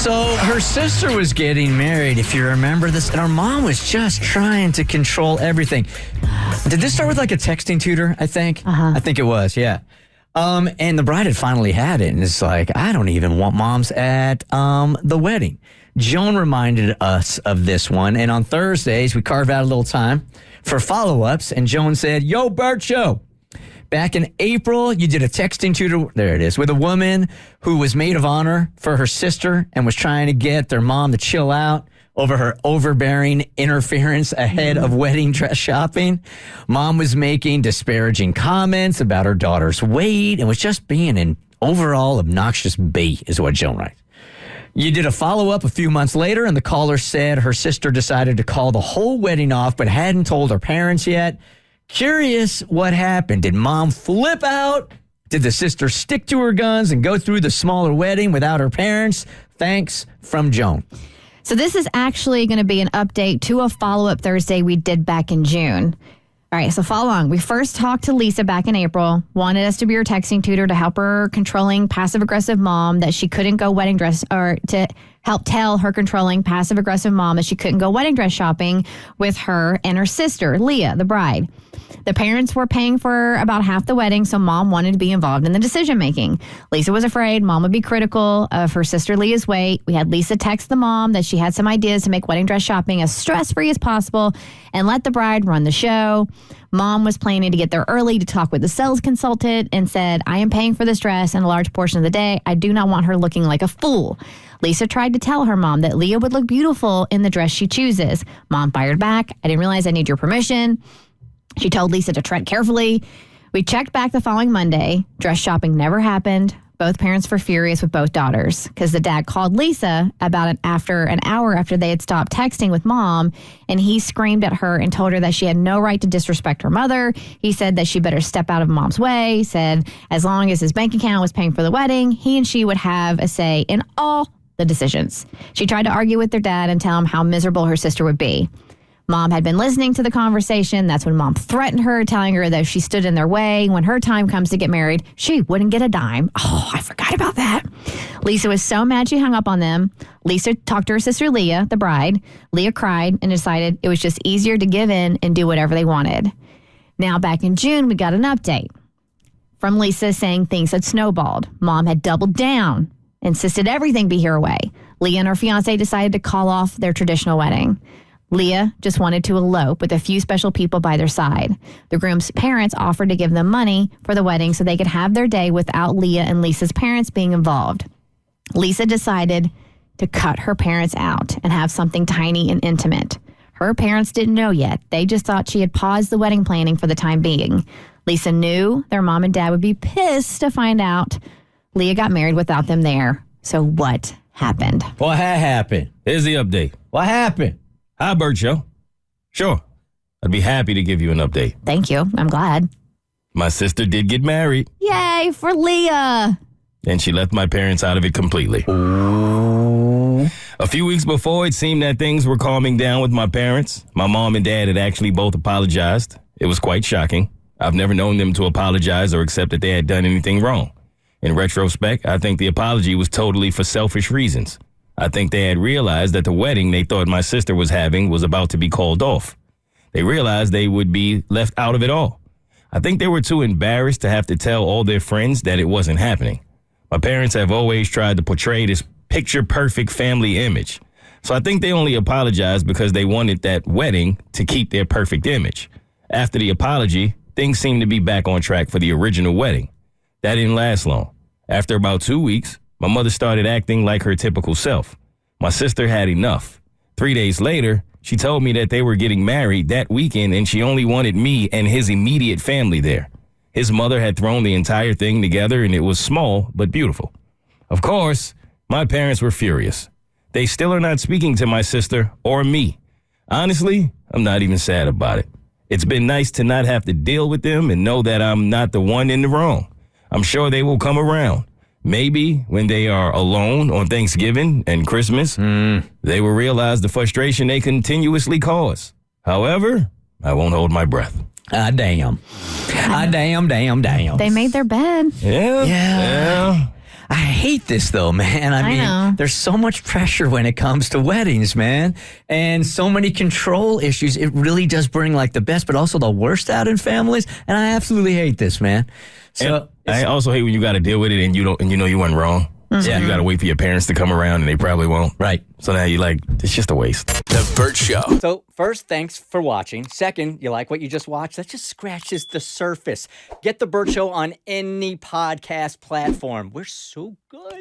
So her sister was getting married, if you remember this, and her mom was just trying to control everything. Did this start with like a texting tutor, I think? I think it was, yeah. And the bride had finally had it, and it's like, I don't even want moms at the wedding. Joan reminded us of this one, and on Thursdays, we carve out a little time for follow-ups, and Joan said, Yo, Bert Show. Back in April, you did a texting tutor, there it is, with a woman who was maid of honor for her sister and was trying to get their mom to chill out over her overbearing interference ahead of wedding dress shopping. Mom was making disparaging comments about her daughter's weight and was just being an overall obnoxious bait, is what Joan writes. You did a follow-up a few months later, and the caller said her sister decided to call the whole wedding off but hadn't told her parents yet. Curious what happened. Did mom flip out? Did the sister stick to her guns and go through the smaller wedding without her parents? Thanks, from Joan. So this is actually going to be an update to a follow-up Thursday we did back in June. All right, so follow along. We first talked to Lisa back in April, wanted us to be her texting tutor to help her controlling passive-aggressive mom that she couldn't go wedding dress, or to help tell her controlling passive-aggressive mom that she couldn't go wedding dress shopping with her and her sister, Leah, the bride. The parents were paying for about half the wedding, so mom wanted to be involved in the decision-making. Lisa was afraid mom would be critical of her sister Leah's weight. We had Lisa text the mom that she had some ideas to make wedding dress shopping as stress-free as possible and let the bride run the show. Mom was planning to get there early to talk with the sales consultant and said, I am paying for this dress and a large portion of the day. I do not want her looking like a fool. Lisa tried to tell her mom that Leah would look beautiful in the dress she chooses. Mom fired back. I didn't realize I need your permission. She told Lisa to tread carefully. We checked back the following Monday. Dress shopping never happened. Both parents were furious with both daughters because the dad called Lisa about an hour after they had stopped texting with mom, and he screamed at her and told her that she had no right to disrespect her mother. He said that she better step out of mom's way. He said as long as his bank account was paying for the wedding, he and she would have a say in all the decisions. She tried to argue with their dad and tell him how miserable her sister would be. Mom had been listening to the conversation. That's when mom threatened her, telling her that if she stood in their way, when her time comes to get married, she wouldn't get a dime. Oh, I forgot about that. Lisa was so mad she hung up on them. Lisa talked to her sister Leah, the bride. Leah cried and decided it was just easier to give in and do whatever they wanted. Now, back in June, we got an update from Lisa saying things had snowballed. Mom had doubled down, insisted everything be her way. Leah and her fiancé decided to call off their traditional wedding. Leah just wanted to elope with a few special people by their side. The groom's parents offered to give them money for the wedding so they could have their day without Leah and Lisa's parents being involved. Lisa decided to cut her parents out and have something tiny and intimate. Her parents didn't know yet. They just thought she had paused the wedding planning for the time being. Lisa knew their mom and dad would be pissed to find out Leah got married without them there. So what happened? What happened? Here's the update. What happened? Hi, Bert Show. Sure. I'd be happy to give you an update. Thank you. I'm glad. My sister did get married. Yay for Leah. And she left my parents out of it completely. Ooh. A few weeks before, it seemed that things were calming down with my parents. My mom and dad had actually both apologized. It was quite shocking. I've never known them to apologize or accept that they had done anything wrong. In retrospect, I think the apology was totally for selfish reasons. I think they had realized that the wedding they thought my sister was having was about to be called off. They realized they would be left out of it all. I think they were too embarrassed to have to tell all their friends that it wasn't happening. My parents have always tried to portray this picture-perfect family image. So I think they only apologized because they wanted that wedding to keep their perfect image. After the apology, things seemed to be back on track for the original wedding. That didn't last long. After about 2 weeks, my mother started acting like her typical self. My sister had enough. 3 days later, she told me that they were getting married that weekend and she only wanted me and his immediate family there. His mother had thrown the entire thing together and it was small but beautiful. Of course, my parents were furious. They still are not speaking to my sister or me. Honestly, I'm not even sad about it. It's been nice to not have to deal with them and know that I'm not the one in the wrong. I'm sure they will come around. Maybe when they are alone on Thanksgiving and Christmas, they will realize the frustration they continuously cause. However, I won't hold my breath. Damn. Damn. They made their bed. Yeah. I hate this though, man. I mean, know. there's so much pressure when it comes to weddings, man, and so many control issues. It really does bring like the best, but also the worst out in families. And I absolutely hate this, man. So I also hate when you got to deal with it and you don't, and you know you weren't wrong. So you got to wait for your parents to come around and they probably won't. Right. So now you're like, it's just a waste. The Bert Show. So first, thanks for watching. Second, you like what you just watched? That just scratches the surface. Get the Bert Show on any podcast platform. We're so good.